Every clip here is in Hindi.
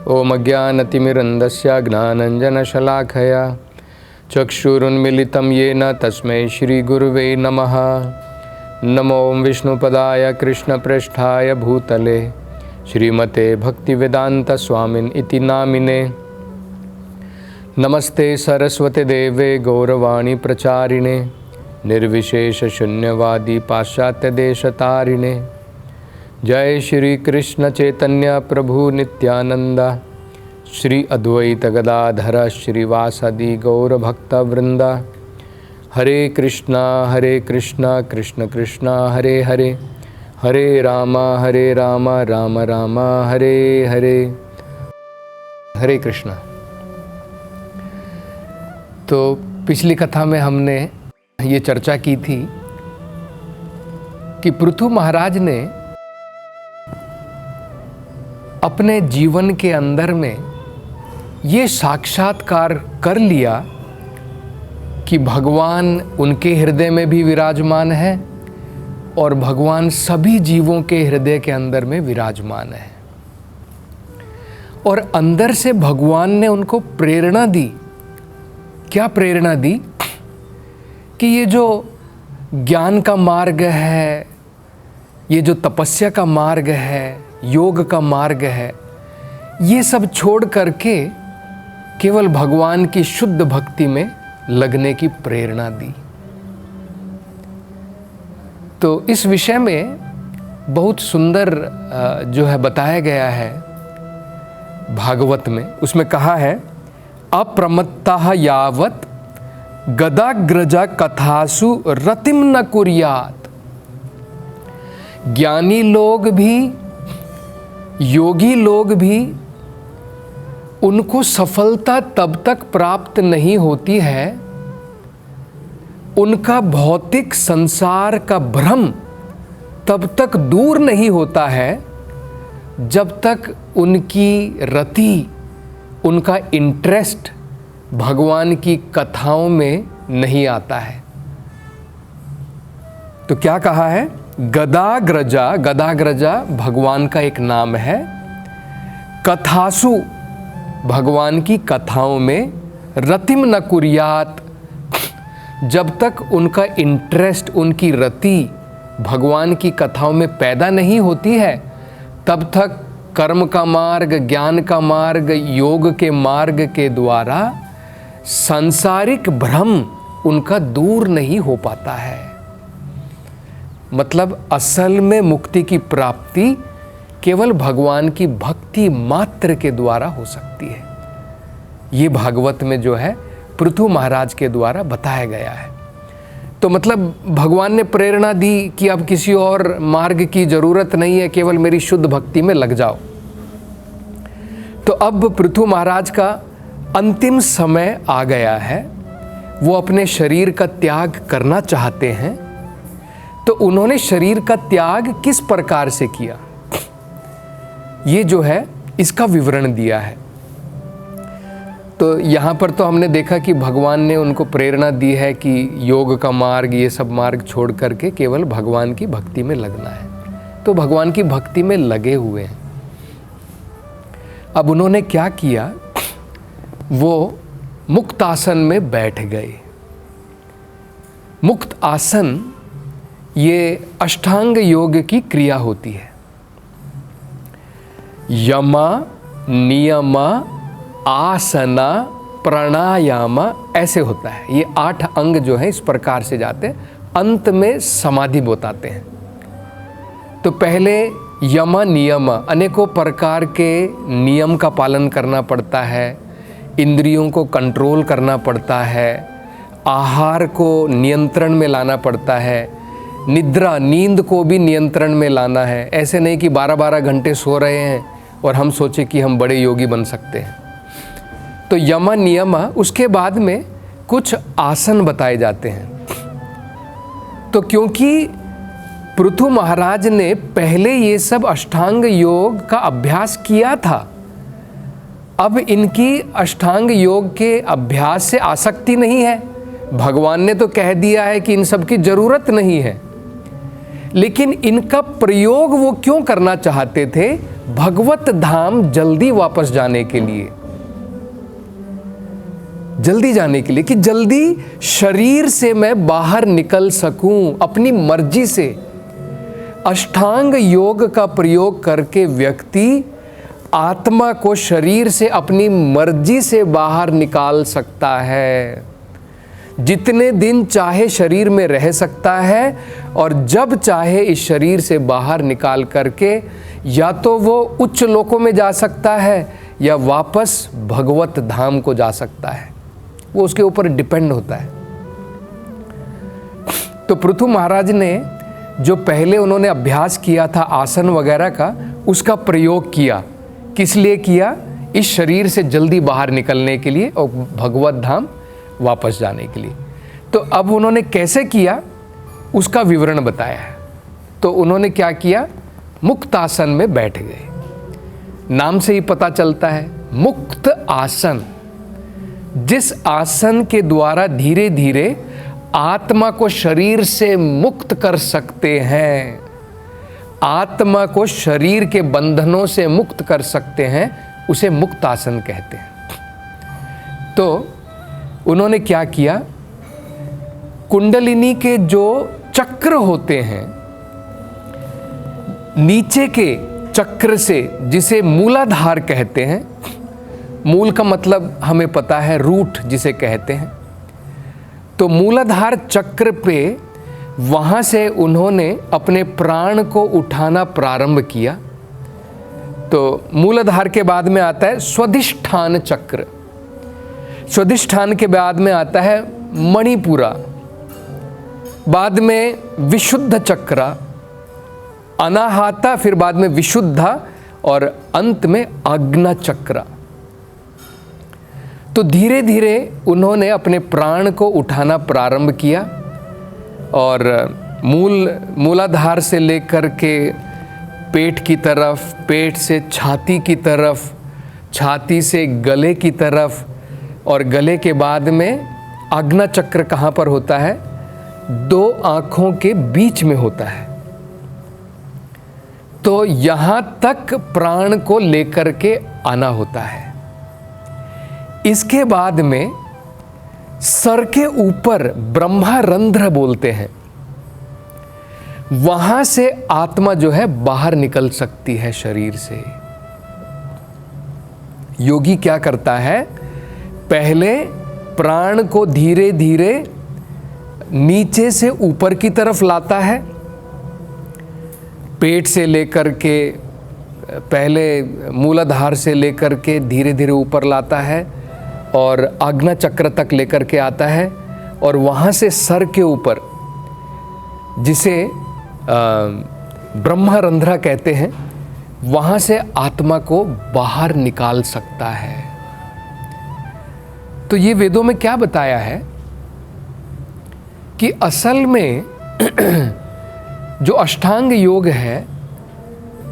ओम अज्ञानतिमिरन्धस्य ज्ञानाञ्जनशलाखया चक्षुरुन्मीलितं येन तस्मै श्रीगुरुवे नमः। नमो विष्णुपदाय कृष्णप्रेष्ठाय भूतले श्रीमते भक्तिवेदान्तस्वामिन् इति नामिने। नमस्ते सरस्वते देवे गौरवाणी प्रचारिणे निर्विशेषशून्यवादी पाश्चात्यदेशतारिणे। जय श्री कृष्ण चैतन्य प्रभु नित्यानंद श्री अद्वैत गदाधर श्रीवासादि गौर भक्त वृंद। हरे कृष्णा कृष्ण कृष्णा हरे हरे, हरे राम राम राम हरे हरे। हरे कृष्णा। तो पिछली कथा में हमने ये चर्चा की थी कि पृथु महाराज ने अपने जीवन के अंदर में ये साक्षात्कार कर लिया कि भगवान उनके हृदय में भी विराजमान है और भगवान सभी जीवों के हृदय के अंदर में विराजमान है। और अंदर से भगवान ने उनको प्रेरणा दी। क्या प्रेरणा दी? कि ये जो ज्ञान का मार्ग है, ये जो तपस्या का मार्ग है, योग का मार्ग है, ये सब छोड़ करके केवल भगवान की शुद्ध भक्ति में लगने की प्रेरणा दी। तो इस विषय में बहुत सुंदर जो है बताया गया है भागवत में। उसमें कहा है, अप्रमत्तः यावत् गदाग्रजा कथासु रतिम न कुर्यात्। ज्ञानी लोग भी, योगी लोग भी, उनको सफलता तब तक प्राप्त नहीं होती है, उनका भौतिक संसार का भ्रम तब तक दूर नहीं होता है जब तक उनकी रति, उनका इंटरेस्ट भगवान की कथाओं में नहीं आता है। तो क्या कहा है? गदाग्रजा, गदाग्रजा भगवान का एक नाम है। कथासु, भगवान की कथाओं में, रतिम न कुर्यात, जब तक उनका इंटरेस्ट, उनकी रति भगवान की कथाओं में पैदा नहीं होती है, तब तक कर्म का मार्ग, ज्ञान का मार्ग, योग के मार्ग के द्वारा सांसारिक भ्रम उनका दूर नहीं हो पाता है। मतलब असल में मुक्ति की प्राप्ति केवल भगवान की भक्ति मात्र के द्वारा हो सकती है। ये भागवत में जो है पृथु महाराज के द्वारा बताया गया है। तो मतलब भगवान ने प्रेरणा दी कि अब किसी और मार्ग की जरूरत नहीं है, केवल मेरी शुद्ध भक्ति में लग जाओ। तो अब पृथु महाराज का अंतिम समय आ गया है, वो अपने शरीर का त्याग करना चाहते हैं। तो उन्होंने शरीर का त्याग किस प्रकार से किया, ये जो है इसका विवरण दिया है। तो यहाँ पर तो हमने देखा कि भगवान ने उनको प्रेरणा दी है कि योग का मार्ग, ये सब मार्ग छोड़ करके केवल भगवान की भक्ति में लगना है। तो भगवान की भक्ति में लगे हुए हैं। अब उन्होंने क्या किया? वो मुक्त आसन में बैठ गए। मुक्त आसन ये अष्टांग योग की क्रिया होती है। यमा, नियम, आसना, प्राणायाम ऐसे होता है। ये 8 अंग जो है इस प्रकार से जाते हैं, अंत में समाधि बताते हैं। तो पहले यम नियम, अनेकों प्रकार के नियम का पालन करना पड़ता है, इंद्रियों को कंट्रोल करना पड़ता है, आहार को नियंत्रण में लाना पड़ता है, निद्रा, नींद को भी नियंत्रण में लाना है। ऐसे नहीं कि 12-12 घंटे सो रहे हैं और हम सोचे कि हम बड़े योगी बन सकते हैं। तो यम नियम, उसके बाद में कुछ आसन बताए जाते हैं। तो क्योंकि पृथु महाराज ने पहले ये सब अष्टांग योग का अभ्यास किया था, अब इनकी अष्टांग योग के अभ्यास से आसक्ति नहीं है। भगवान ने तो कह दिया है कि इन सब की जरूरत नहीं है, लेकिन इनका प्रयोग वो क्यों करना चाहते थे? भगवत धाम जल्दी वापस जाने के लिए, जल्दी जाने के लिए, कि जल्दी शरीर से मैं बाहर निकल सकूं अपनी मर्जी से। अष्टांग योग का प्रयोग करके व्यक्ति आत्मा को शरीर से अपनी मर्जी से बाहर निकाल सकता है। जितने दिन चाहे शरीर में रह सकता है और जब चाहे इस शरीर से बाहर निकाल करके या तो वो उच्च लोकों में जा सकता है या वापस भगवत धाम को जा सकता है। वो उसके ऊपर डिपेंड होता है। तो पृथु महाराज ने जो पहले उन्होंने अभ्यास किया था आसन वगैरह का, उसका प्रयोग किया। किस लिए किया? इस शरीर से जल्दी बाहर निकलने के लिए और भगवत धाम वापस जाने के लिए। तो अब उन्होंने कैसे किया उसका विवरण बताया है। तो उन्होंने क्या किया? मुक्त आसन में बैठ गए। नाम से ही पता चलता है मुक्त आसन। जिस आसन के द्वारा धीरे धीरे आत्मा को शरीर से मुक्त कर सकते हैं, आत्मा को शरीर के बंधनों से मुक्त कर सकते हैं, उसे मुक्त आसन कहते हैं। तो उन्होंने क्या किया? कुंडलिनी के जो चक्र होते हैं, नीचे के चक्र से, जिसे मूलाधार कहते हैं, मूल का मतलब हमें पता है रूट जिसे कहते हैं, तो मूलाधार चक्र पे वहाँ से उन्होंने अपने प्राण को उठाना प्रारंभ किया। तो मूलाधार के बाद में आता है स्वाधिष्ठान चक्र, स्वाधिष्ठान के बाद में आता है मणिपुरा, बाद में विशुद्ध चक्र, अनाहता, फिर बाद में विशुद्धा और अंत में आज्ञा चक्र। तो धीरे धीरे उन्होंने अपने प्राण को उठाना प्रारंभ किया और मूलाधार से लेकर के पेट की तरफ, पेट से छाती की तरफ, छाती से गले की तरफ, और गले के बाद में आज्ञा चक्र कहाँ पर होता है? दो आँखों के बीच में होता है। तो यहाँ तक प्राण को लेकर के आना होता है। इसके बाद में सर के ऊपर ब्रह्मारंध्र बोलते हैं, वहां से आत्मा जो है बाहर निकल सकती है शरीर से। योगी क्या करता है? पहले प्राण को धीरे धीरे नीचे से ऊपर की तरफ लाता है, पेट से लेकर के, पहले मूलाधार से लेकर के धीरे धीरे ऊपर लाता है और आज्ञा चक्र तक लेकर के आता है, और वहाँ से सर के ऊपर, जिसे ब्रह्मरंध्र कहते हैं, वहाँ से आत्मा को बाहर निकाल सकता है। तो ये वेदों में क्या बताया है कि असल में जो अष्टांग योग है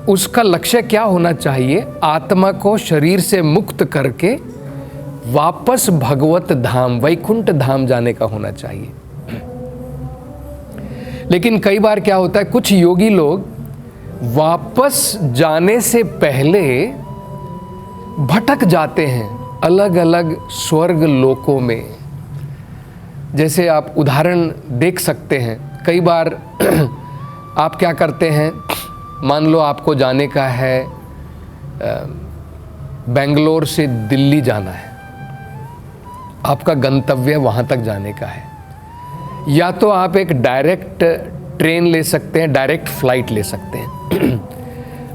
उसका लक्ष्य क्या होना चाहिए? आत्मा को शरीर से मुक्त करके वापस भगवत धाम, वैकुंठ धाम जाने का होना चाहिए। लेकिन कई बार क्या होता है, कुछ योगी लोग वापस जाने से पहले भटक जाते हैं अलग अलग स्वर्ग लोकों में। जैसे आप उदाहरण देख सकते हैं, कई बार आप क्या करते हैं, मान लो आपको जाने का है, बेंगलोर से दिल्ली जाना है, आपका गंतव्य वहाँ तक जाने का है, या तो आप एक डायरेक्ट ट्रेन ले सकते हैं, डायरेक्ट फ्लाइट ले सकते हैं।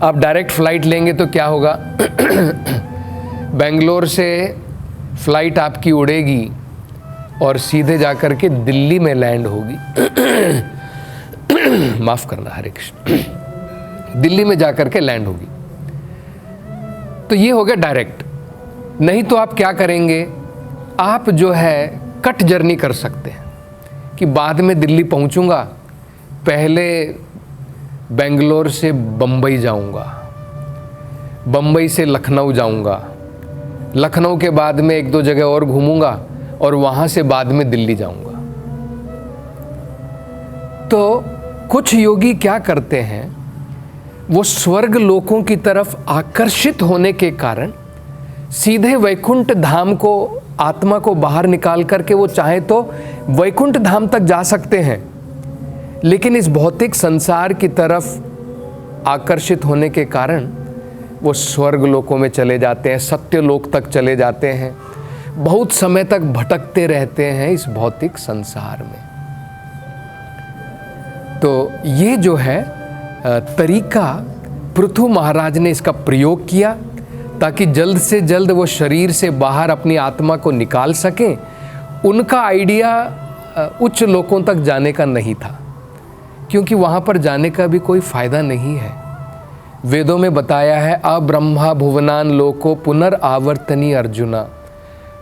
आप डायरेक्ट फ्लाइट लेंगे तो क्या होगा, बेंगलोर से फ्लाइट आपकी उड़ेगी और सीधे जाकर के दिल्ली में लैंड होगी। माफ़ करना, हरे कृष्ण। दिल्ली में जाकर के लैंड होगी। तो ये हो गया डायरेक्ट। नहीं तो आप क्या करेंगे, आप जो है कट जर्नी कर सकते हैं कि बाद में दिल्ली पहुंचूंगा, पहले बेंगलोर से बम्बई जाऊंगा, बम्बई से लखनऊ जाऊंगा, लखनऊ के बाद में एक दो जगह और घूमूंगा और वहाँ से बाद में दिल्ली जाऊंगा। तो कुछ योगी क्या करते हैं, वो स्वर्ग लोकों की तरफ आकर्षित होने के कारण सीधे वैकुंठ धाम को, आत्मा को बाहर निकाल करके वो चाहे तो वैकुंठ धाम तक जा सकते हैं, लेकिन इस भौतिक संसार की तरफ आकर्षित होने के कारण वो स्वर्ग लोकों में चले जाते हैं, सत्य लोक तक चले जाते हैं, बहुत समय तक भटकते रहते हैं इस भौतिक संसार में। तो ये जो है तरीका पृथु महाराज ने इसका प्रयोग किया ताकि जल्द से जल्द वो शरीर से बाहर अपनी आत्मा को निकाल सकें। उनका आइडिया उच्च लोकों तक जाने का नहीं था, क्योंकि वहाँ पर जाने का भी कोई फ़ायदा नहीं है। वेदों में बताया है अब्रह्मा भुवनान लोको पुनर्आवर्तनी अर्जुना।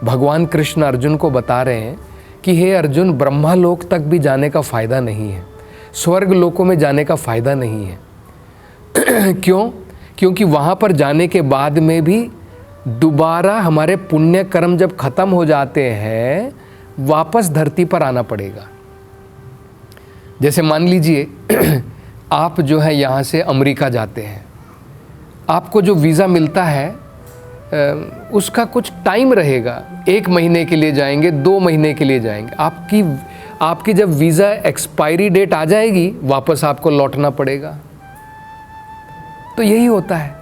भगवान कृष्ण अर्जुन को बता रहे हैं कि हे अर्जुन, ब्रह्मा लोक तक भी जाने का फ़ायदा नहीं है, स्वर्ग लोकों में जाने का फ़ायदा नहीं है। क्यों? क्योंकि वहाँ पर जाने के बाद में भी दोबारा हमारे पुण्य कर्म जब ख़त्म हो जाते हैं वापस धरती पर आना पड़ेगा। जैसे मान लीजिए आप जो है यहाँ से अमेरिका जाते हैं, आपको जो वीज़ा मिलता है उसका कुछ टाइम रहेगा, 1 महीने के लिए जाएंगे, 2 महीने के लिए जाएंगे। आपकी जब वीज़ा एक्सपायरी डेट आ जाएगी वापस आपको लौटना पड़ेगा। तो यही होता है।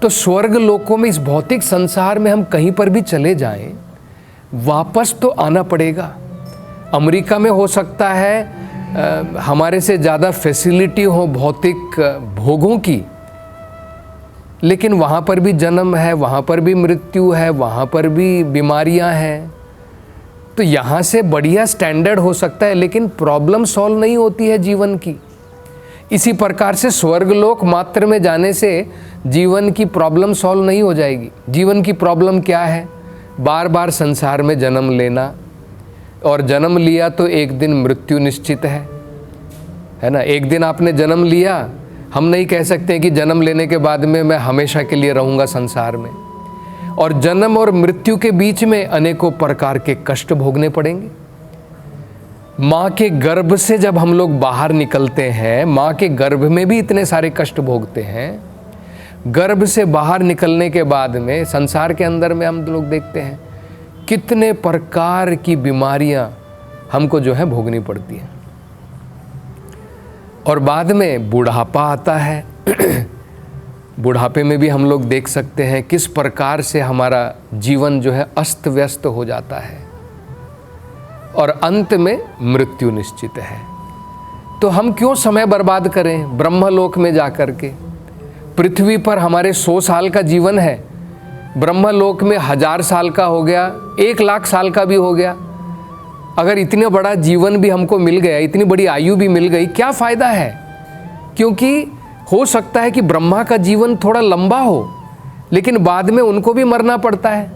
तो स्वर्ग लोकों में, इस भौतिक संसार में हम कहीं पर भी चले जाएं वापस तो आना पड़ेगा। अमेरिका में हो सकता है हमारे से ज़्यादा फैसिलिटी हो भौतिक भोगों की, लेकिन वहाँ पर भी जन्म है, वहाँ पर भी मृत्यु है, वहाँ पर भी बीमारियाँ हैं। तो यहाँ से बढ़िया स्टैंडर्ड हो सकता है, लेकिन प्रॉब्लम सॉल्व नहीं होती है जीवन की। इसी प्रकार से स्वर्गलोक मात्र में जाने से जीवन की प्रॉब्लम सॉल्व नहीं हो जाएगी। जीवन की प्रॉब्लम क्या है? बार बार संसार में जन्म लेना, और जन्म लिया तो एक दिन मृत्यु निश्चित है ना। एक दिन आपने जन्म लिया, हम नहीं कह सकते कि जन्म लेने के बाद में मैं हमेशा के लिए रहूँगा संसार में। और जन्म और मृत्यु के बीच में अनेकों प्रकार के कष्ट भोगने पड़ेंगे। माँ के गर्भ से जब हम लोग बाहर निकलते हैं, माँ के गर्भ में भी इतने सारे कष्ट भोगते हैं। गर्भ से बाहर निकलने के बाद में संसार के अंदर में हम लोग देखते हैं कितने प्रकार की बीमारियां हमको जो है भोगनी पड़ती हैं। और बाद में बुढ़ापा आता है। बुढ़ापे में भी हम लोग देख सकते हैं किस प्रकार से हमारा जीवन जो है अस्त व्यस्त हो जाता है, और अंत में मृत्यु निश्चित है। तो हम क्यों समय बर्बाद करें ब्रह्मलोक में जाकर के? पृथ्वी पर हमारे 100 साल का जीवन है, ब्रह्मलोक में 1000 साल का हो गया, 1,00,000 साल का भी हो गया। अगर इतना बड़ा जीवन भी हमको मिल गया, इतनी बड़ी आयु भी मिल गई, क्या फ़ायदा है? क्योंकि हो सकता है कि ब्रह्मा का जीवन थोड़ा लंबा हो, लेकिन बाद में उनको भी मरना पड़ता है।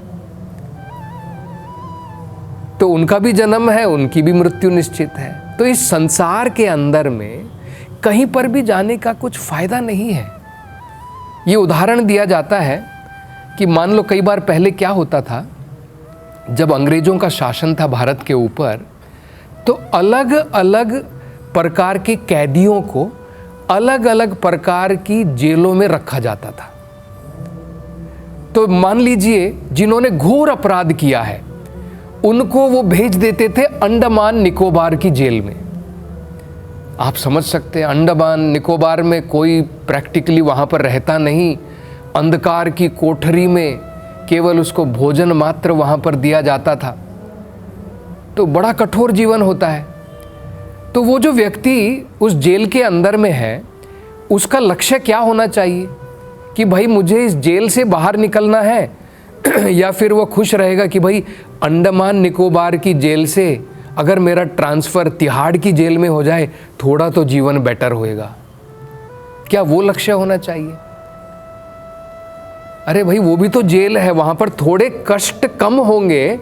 तो उनका भी जन्म है, उनकी भी मृत्यु निश्चित है। तो इस संसार के अंदर में कहीं पर भी जाने का कुछ फ़ायदा नहीं है। ये उदाहरण दिया जाता है कि मान लो कई बार पहले क्या होता था, जब अंग्रेज़ों का शासन था भारत के ऊपर, तो अलग अलग प्रकार के कैदियों को अलग अलग प्रकार की जेलों में रखा जाता था। तो मान लीजिए जिन्होंने घोर अपराध किया है उनको वो भेज देते थे अंडमान निकोबार की जेल में। आप समझ सकते हैं, अंडमान निकोबार में कोई प्रैक्टिकली वहाँ पर रहता नहीं, अंधकार की कोठरी में केवल उसको भोजन मात्र वहाँ पर दिया जाता था। तो बड़ा कठोर जीवन होता है। तो वो जो व्यक्ति उस जेल के अंदर में है, उसका लक्ष्य क्या होना चाहिए कि भाई मुझे इस जेल से बाहर निकलना है, या फिर वो खुश रहेगा कि भाई अंडमान निकोबार की जेल से अगर मेरा ट्रांसफ़र तिहाड़ की जेल में हो जाए थोड़ा तो जीवन बेटर होएगा। क्या वो लक्ष्य होना चाहिए? अरे भाई वो भी तो जेल है, वहाँ पर थोड़े कष्ट कम होंगे,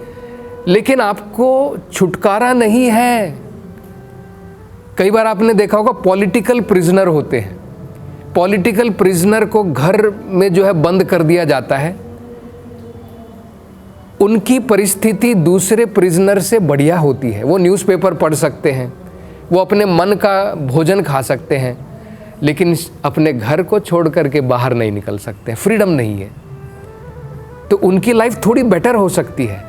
लेकिन आपको छुटकारा नहीं है। कई बार आपने देखा होगा पॉलिटिकल प्रिजनर होते हैं, पॉलिटिकल प्रिजनर को घर में जो है बंद कर दिया जाता है। उनकी परिस्थिति दूसरे प्रिजनर से बढ़िया होती है। वो न्यूज़पेपर पढ़ सकते हैं, वो अपने मन का भोजन खा सकते हैं, लेकिन अपने घर को छोड़ करके बाहर नहीं निकल सकते, फ्रीडम नहीं है, तो उनकी लाइफ थोड़ी बेटर हो सकती है।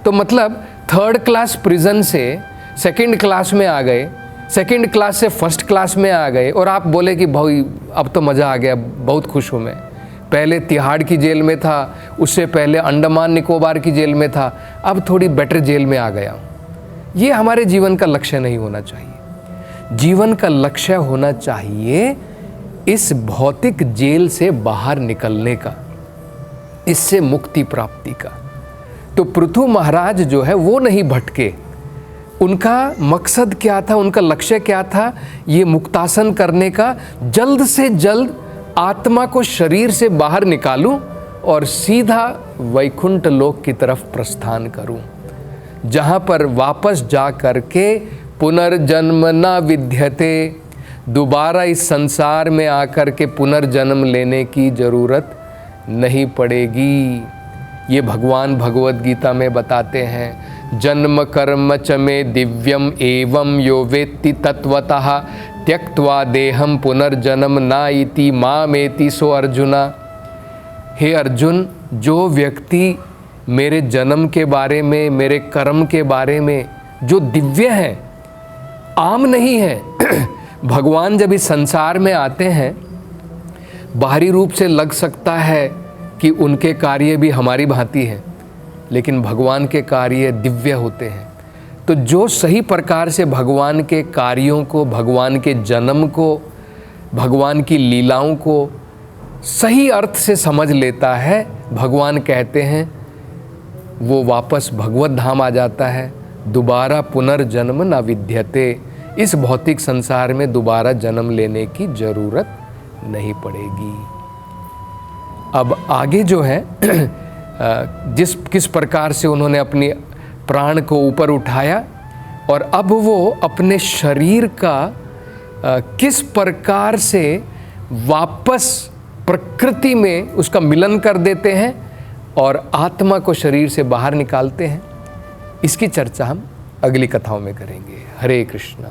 तो मतलब 3rd क्लास प्रिजन से 2nd क्लास में आ गए, 2nd क्लास से 1st क्लास में आ गए, और आप बोले कि भाई अब तो मज़ा आ गया, बहुत खुश हूँ मैं, पहले तिहाड़ की जेल में था, उससे पहले अंडमान निकोबार की जेल में था, अब थोड़ी बेटर जेल में आ गया। ये हमारे जीवन का लक्ष्य नहीं होना चाहिए। जीवन का लक्ष्य होना चाहिए इस भौतिक जेल से बाहर निकलने का, इससे मुक्ति प्राप्ति का। तो पृथु महाराज जो है वो नहीं भटके, उनका मकसद क्या था, उनका लक्ष्य क्या था, ये मुक्तासन करने का, जल्द से जल्द आत्मा को शरीर से बाहर निकालूं और सीधा वैकुंठ लोक की तरफ प्रस्थान करूं, जहां पर वापस जा करके पुनर्जन्म न विद्यते, दोबारा इस संसार में आकर के पुनर्जन्म लेने की जरूरत नहीं पड़ेगी। ये भगवान भगवत गीता में बताते हैं, जन्म कर्म च मे दिव्यम एवं यो वेत्ति तत्वतः त्यक्त्वा देहम पुनर्जन्म ना इति मामेति सो अर्जुना। हे अर्जुन, जो व्यक्ति मेरे जन्म के बारे में, मेरे कर्म के बारे में जो दिव्य है, आम नहीं है भगवान जब इस संसार में आते हैं, बाहरी रूप से लग सकता है कि उनके कार्य भी हमारी भांति हैं, लेकिन भगवान के कार्य दिव्य होते हैं। तो जो सही प्रकार से भगवान के कार्यों को, भगवान के जन्म को, भगवान की लीलाओं को सही अर्थ से समझ लेता है, भगवान कहते हैं वो वापस भगवत धाम आ जाता है, दोबारा पुनर्जन्म न विद्यते, इस भौतिक संसार में दोबारा जन्म लेने की जरूरत नहीं पड़ेगी। अब आगे जो है किस प्रकार से उन्होंने अपनी प्राण को ऊपर उठाया, और अब वो अपने शरीर का किस प्रकार से वापस प्रकृति में उसका मिलन कर देते हैं और आत्मा को शरीर से बाहर निकालते हैं, इसकी चर्चा हम अगली कथाओं में करेंगे। हरे कृष्णा।